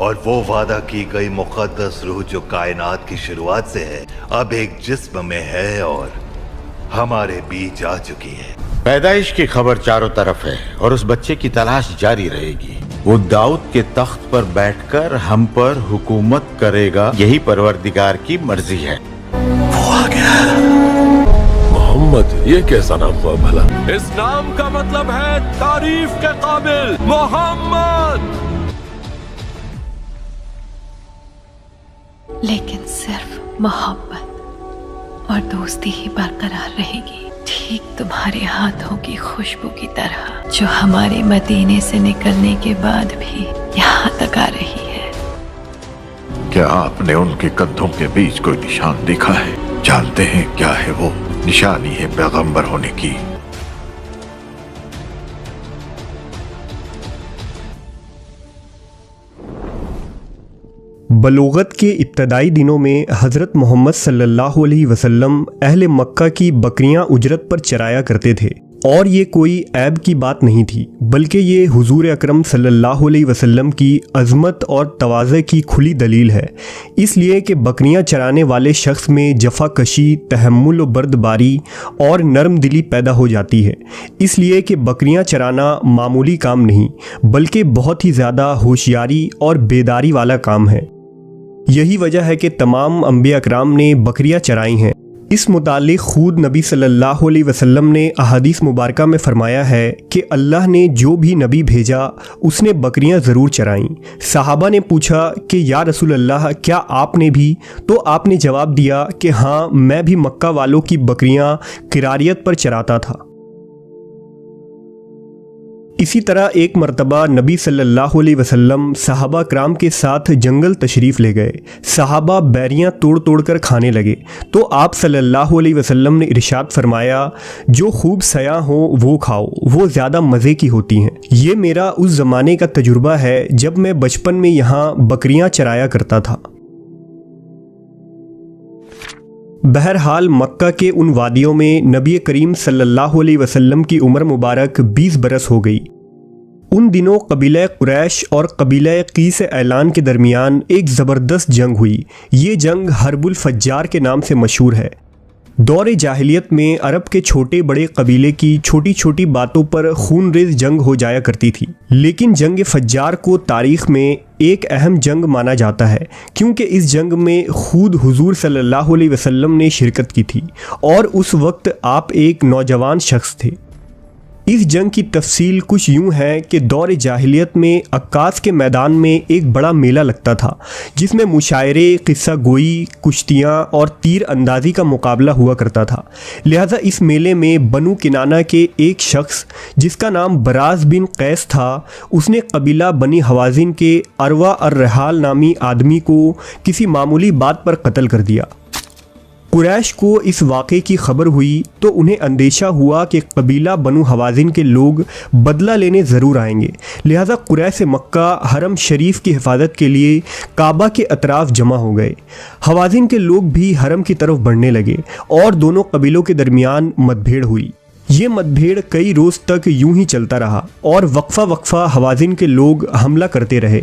और वो वादा की गई मुक़द्दस रूह जो कायनात की शुरुआत से है अब एक जिस्म में है और हमारे बीच आ चुकी है। पैदाइश की खबर चारों तरफ है और उस बच्चे की तलाश जारी रहेगी। वो दाऊद के तख्त पर बैठकर हम पर हुकूमत करेगा, यही परवरदिगार की मर्जी है। वो आ गया। मोहम्मद, ये कैसा नाम हुआ भला? इस नाम का मतलब है तारीफ के काबिल मोहम्मद। लेकिन सिर्फ मोहब्बत और दोस्ती ही बरकरार रहेगी, ठीक तुम्हारे हाथों की खुशबू की तरह जो हमारे मदीने से निकलने के बाद भी यहाँ तक आ रही है। क्या आपने उनके कंधों के बीच कोई निशान देखा है? जानते हैं क्या है वो? निशानी है पैगंबर होने की। बलोगत के इब्तदाई दिनों में हज़रत मोहम्मद सल्लल्लाहु अलैहि वसल्लम अहले मक्का की बकरियां उजरत पर चराया करते थे और ये कोई ऐब की बात नहीं थी, बल्कि ये हुजूर अकरम सल्लल्लाहु अलैहि वसल्लम की अज़मत और तवाज़े की खुली दलील है। इसलिए कि बकरियां चराने वाले शख्स में जफ़ाकशी, तहम्मुल व बर्दबारी और नरम दिली पैदा हो जाती है। इसलिए कि बकरियां चराना मामूली काम नहीं बल्कि बहुत ही ज़्यादा होशियारी और बेदारी वाला काम है। यही वजह है कि तमाम अंबिया अकराम ने बकरियां चराई हैं। इस मुतालिक खुद नबी सल्लल्लाहु अलैहि वसल्लम ने अहादीस मुबारका में फरमाया है कि अल्लाह ने जो भी नबी भेजा उसने बकरियां ज़रूर चराईं। सहाबा ने पूछा कि या रसूल अल्लाह, क्या आपने भी? तो आपने जवाब दिया कि हाँ, मैं भी मक्का वालों की बकरियां किरारियत पर चराता था। इसी तरह एक मरतबा नबी सल्लल्लाहु अलैहि वसल्लम सहाबा कराम के साथ जंगल तशरीफ़ ले गए। सहाबा बैरियां तोड़ तोड़ कर खाने लगे तो आप सल्लल्लाहु अलैहि वसल्लम ने इरशाद फरमाया, जो खूब सया हो वो खाओ, वो ज़्यादा मज़े की होती हैं। ये मेरा उस ज़माने का तजुर्बा है जब मैं बचपन में यहाँ बकरियां चराया करता था। बहरहाल मक्का के उन वादियों में नबी करीम सल्लल्लाहु अलैहि वसल्लम की उम्र मुबारक 20 बरस हो गई। उन दिनों कबीला कुरैश और कबीला कीस ऐलान के दरमियान एक ज़बरदस्त जंग हुई। ये जंग हर्बुल फज्जार के नाम से मशहूर है। दौरे जाहिलियत में अरब के छोटे बड़े कबीले की छोटी छोटी बातों पर खूनरेज़ जंग हो जाया करती थी, लेकिन जंग फज्जार को तारीख़ में एक अहम जंग माना जाता है क्योंकि इस जंग में खुद हुजूर सल्लल्लाहु अलैहि वसल्लम ने शिरकत की थी और उस वक्त आप एक नौजवान शख्स थे। इस जंग की तफसील कुछ यूँ है कि दौर जाहिलियत में अक्कास के मैदान में एक बड़ा मेला लगता था जिसमें मुशायरे, किस्सा गोई, कुश्तियाँ और तीर अंदाज़ी का मुकाबला हुआ करता था। लिहाजा इस मेले में बनु किनाना के एक शख्स जिसका नाम बराज बिन कैस था, उसने कबीला बनी हवाजिन के अरवा अर्रहाल नामी आदमी को किसी मामूली बात पर कत्ल कर दिया। कुरैश को इस वाक़े की खबर हुई तो उन्हें अंदेशा हुआ कि कबीला बनु हवाजिन के लोग बदला लेने ज़रूर आएंगे। लिहाजा कुरैश मक्का हरम शरीफ की हिफाजत के लिए काबा के अतराफ़ जमा हो गए। हवाजिन के लोग भी हरम की तरफ बढ़ने लगे और दोनों कबीलों के दरमियान मतभेड़ हुई। ये मतभेड़ कई रोज़ तक यूं ही चलता रहा और वक्फा वक्फा हवाजिन के लोग हमला करते रहे।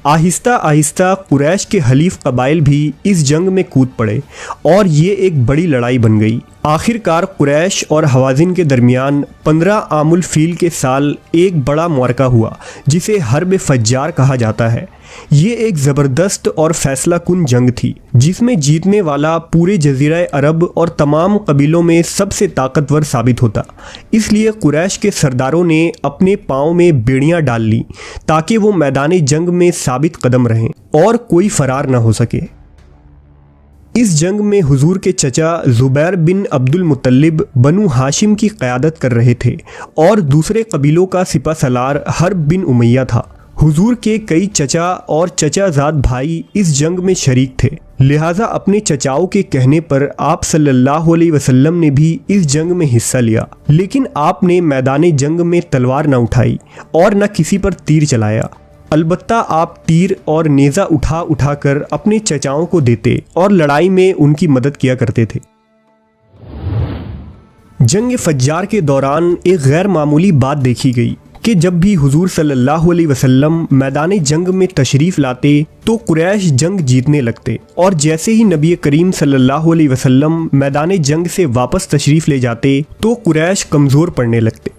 आहिस्ता आहिस्ता कुरैश के हलीफ कबाइल भी इस जंग में कूद पड़े और ये एक बड़ी लड़ाई बन गई। आखिरकार कुरैश और हवाजिन के दरमियान 15 आमुल फील के साल एक बड़ा मुआरका हुआ जिसे हर्ब फज्जार कहा जाता है। ये एक ज़बरदस्त और फैसला कुन जंग थी जिसमें जीतने वाला पूरे जज़ीरा अरब और तमाम कबीलों में सबसे ताकतवर साबित होता। इसलिए कुरैश के सरदारों ने अपने पाँव में बेड़ियाँ डाल ली ताकि वो मैदान जंग में साबित कदम रहें और कोई फरार न हो सके। इस जंग में हुजूर के चचा ज़ुबैर बिन अब्दुल मुत्तलिब बनु हाशिम की क़यादत कर रहे थे और दूसरे कबीलों का सिपा सलार हर्ब बिन उमैया था। हुजूर के कई चचा और चचाज़ाद भाई इस जंग में शरीक थे। लिहाजा अपने चचाओं के कहने पर आप सल्लल्लाहु अलैहि वसल्लम ने भी इस जंग में हिस्सा लिया, लेकिन आपने मैदान जंग में तलवार न उठाई और न किसी पर तीर चलाया। अलबत्ता आप तीर और नेज़ा उठा उठा कर अपने चचाओं को देते और लड़ाई में उनकी मदद किया करते थे। जंग फज्जार के दौरान एक गैर मामूली बात देखी गई کہ جب بھی حضور صلی اللہ علیہ وسلم میدان جنگ میں تشریف لاتے تو قریش جنگ جیتنے لگتے، اور جیسے ہی نبی کریم صلی اللہ علیہ وسلم میدان جنگ سے واپس تشریف لے جاتے تو قریش کمزور پڑنے لگتے۔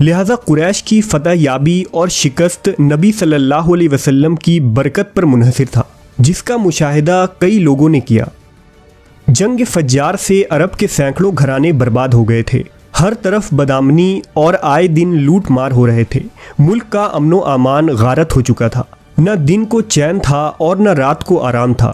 لہٰذا قریش کی فتح یابی اور شکست نبی صلی اللہ علیہ وسلم کی برکت پر منحصر تھا، جس کا مشاہدہ کئی لوگوں نے کیا۔ جنگ فجار سے عرب کے سینکڑوں گھرانے برباد ہو گئے تھے، ہر طرف بدامنی اور آئے دن لوٹ مار ہو رہے تھے، ملک کا امن و امان غارت ہو چکا تھا، نہ دن کو چین تھا اور نہ رات کو آرام تھا۔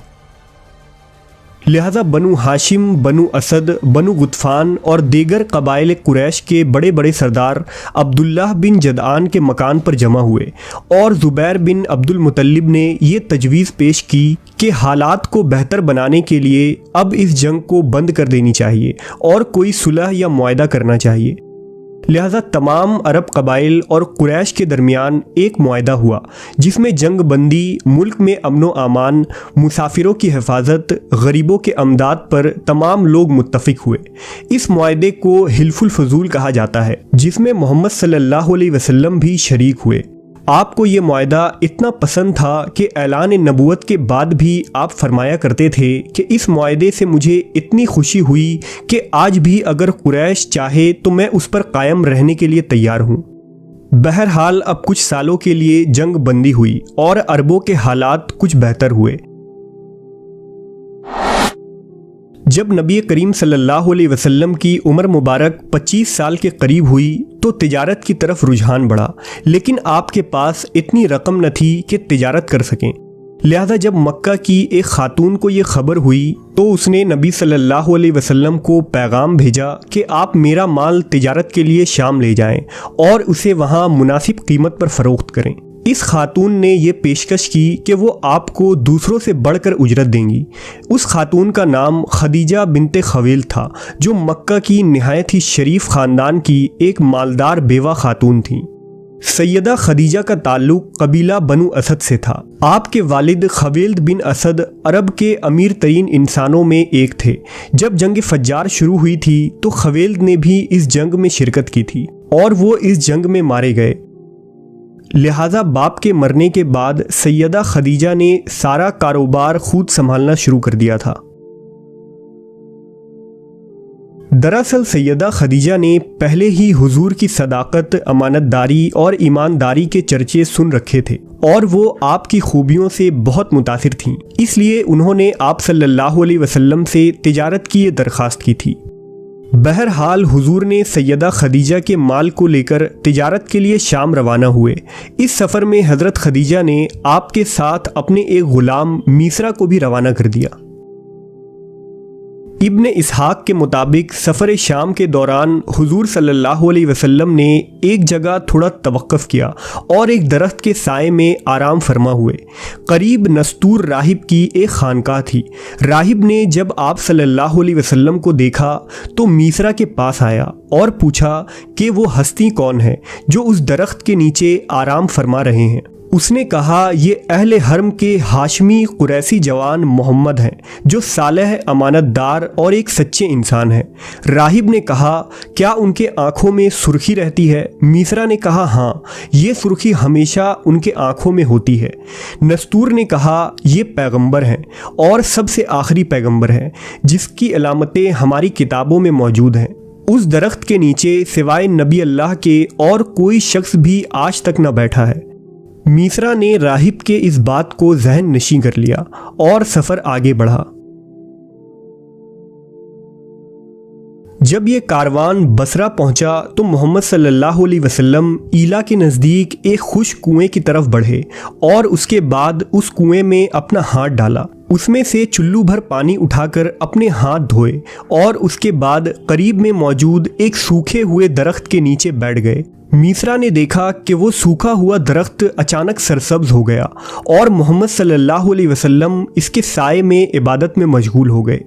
لہذا بنو ہاشم، بنو اسد، بنو غطفان اور دیگر قبائل قریش کے بڑے بڑے سردار عبداللہ بن جدعان کے مکان پر جمع ہوئے، اور زبیر بن عبد المطلب نے یہ تجویز پیش کی کہ حالات کو بہتر بنانے کے لیے اب اس جنگ کو بند کر دینی چاہیے اور کوئی صلح یا معاہدہ کرنا چاہیے۔ لہذا تمام عرب قبائل اور قریش کے درمیان ایک معاہدہ ہوا، جس میں جنگ بندی، ملک میں امن و امان، مسافروں کی حفاظت، غریبوں کے امداد پر تمام لوگ متفق ہوئے۔ اس معاہدے کو حلف الفضول کہا جاتا ہے، جس میں محمد صلی اللہ علیہ وسلم بھی شریک ہوئے۔ آپ کو یہ معاہدہ اتنا پسند تھا کہ اعلان نبوت کے بعد بھی آپ فرمایا کرتے تھے کہ اس معاہدے سے مجھے اتنی خوشی ہوئی کہ آج بھی اگر قریش چاہے تو میں اس پر قائم رہنے کے لیے تیار ہوں۔ بہرحال اب کچھ سالوں کے لیے جنگ بندی ہوئی اور عربوں کے حالات کچھ بہتر ہوئے۔ جب نبی کریم صلی اللہ علیہ وسلم کی عمر مبارک 25 سال کے قریب ہوئی تو تجارت کی طرف رجحان بڑھا، لیکن آپ کے پاس اتنی رقم نہ تھی کہ تجارت کر سکیں۔ لہذا جب مکہ کی ایک خاتون کو یہ خبر ہوئی تو اس نے نبی صلی اللہ علیہ وسلم کو پیغام بھیجا کہ آپ میرا مال تجارت کے لیے شام لے جائیں اور اسے وہاں مناسب قیمت پر فروخت کریں۔ اس خاتون نے یہ پیشکش کی کہ وہ آپ کو دوسروں سے بڑھ کر اجرت دیں گی۔ اس خاتون کا نام خدیجہ بنت خویلد تھا، جو مکہ کی نہایت ہی شریف خاندان کی ایک مالدار بیوہ خاتون تھیں۔ سیدہ خدیجہ کا تعلق قبیلہ بنو اسد سے تھا۔ آپ کے والد خویلد بن اسد عرب کے امیر ترین انسانوں میں ایک تھے۔ جب جنگ فجار شروع ہوئی تھی تو خویلد نے بھی اس جنگ میں شرکت کی تھی اور وہ اس جنگ میں مارے گئے۔ لہٰذا باپ کے مرنے کے بعد سیدہ خدیجہ نے سارا کاروبار خود سنبھالنا شروع کر دیا تھا۔ دراصل سیدہ خدیجہ نے پہلے ہی حضور کی صداقت، امانت داری اور ایمانداری کے چرچے سن رکھے تھے، اور وہ آپ کی خوبیوں سے بہت متاثر تھیں، اس لیے انہوں نے آپ صلی اللہ علیہ وسلم سے تجارت کی یہ درخواست کی تھی۔ بہرحال حضور نے سیدہ خدیجہ کے مال کو لے کر تجارت کے لیے شام روانہ ہوئے۔ اس سفر میں حضرت خدیجہ نے آپ کے ساتھ اپنے ایک غلام میسرا کو بھی روانہ کر دیا۔ ابن اسحاق کے مطابق سفر شام کے دوران حضور صلی اللہ علیہ وسلم نے ایک جگہ تھوڑا توقف کیا اور ایک درخت کے سائے میں آرام فرما ہوئے۔ قریب نستور راہب کی ایک خانقاہ تھی۔ راہب نے جب آپ صلی اللہ علیہ وسلم کو دیکھا تو میسرا کے پاس آیا اور پوچھا کہ وہ ہستی کون ہے جو اس درخت کے نیچے آرام فرما رہے ہیں۔ اس نے کہا یہ اہل حرم کے ہاشمی قریشی جوان محمد ہیں، جو صالح، امانت دار اور ایک سچے انسان ہیں۔ راہب نے کہا کیا ان کے آنکھوں میں سرخی رہتی ہے؟ میسرا نے کہا ہاں، یہ سرخی ہمیشہ ان کے آنکھوں میں ہوتی ہے۔ نستور نے کہا یہ پیغمبر ہیں اور سب سے آخری پیغمبر ہیں، جس کی علامتیں ہماری کتابوں میں موجود ہیں۔ اس درخت کے نیچے سوائے نبی اللہ کے اور کوئی شخص بھی آج تک نہ بیٹھا ہے۔ میسرا نے راہب کے اس بات کو ذہن نشیں کر لیا اور سفر آگے بڑھا۔ جب یہ کاروان بصرہ پہنچا تو محمد صلی اللہ علیہ وسلم ایلا کے نزدیک ایک خشک کنویں کی طرف بڑھے اور اس کے بعد اس کنویں میں اپنا ہاتھ ڈالا۔ اس میں سے چلو بھر پانی اٹھا کر اپنے ہاتھ دھوئے اور اس کے بعد قریب میں موجود ایک سوکھے ہوئے درخت کے نیچے بیٹھ گئے۔ میسرا نے دیکھا کہ وہ سوکھا ہوا درخت اچانک سرسبز ہو گیا اور محمد صلی اللہ علیہ وسلم اس کے سائے میں عبادت میں مشغول ہو گئے۔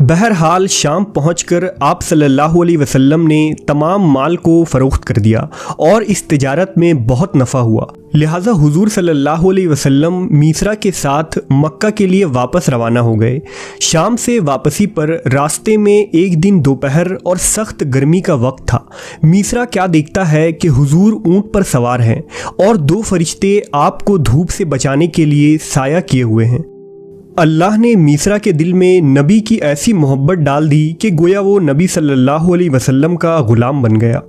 بہرحال شام پہنچ کر آپ صلی اللہ علیہ وسلم نے تمام مال کو فروخت کر دیا اور اس تجارت میں بہت نفع ہوا۔ लिहाजा हुजूर सल्लल्लाहु अलैहि वसल्लम मीसरा के साथ मक्का के लिए वापस रवाना हो गए। शाम से वापसी पर रास्ते में एक दिन दोपहर और सख्त गर्मी का वक्त था। मीसरा क्या देखता है कि हुजूर ऊंट पर सवार हैं और 2 फरिश्ते आपको धूप से बचाने के लिए साया किए हुए हैं। अल्लाह ने मीसरा के दिल में नबी की ऐसी मोहब्बत डाल दी कि गोया वो नबी सल्लल्लाहु अलैहि वसल्लम का गुलाम बन गया।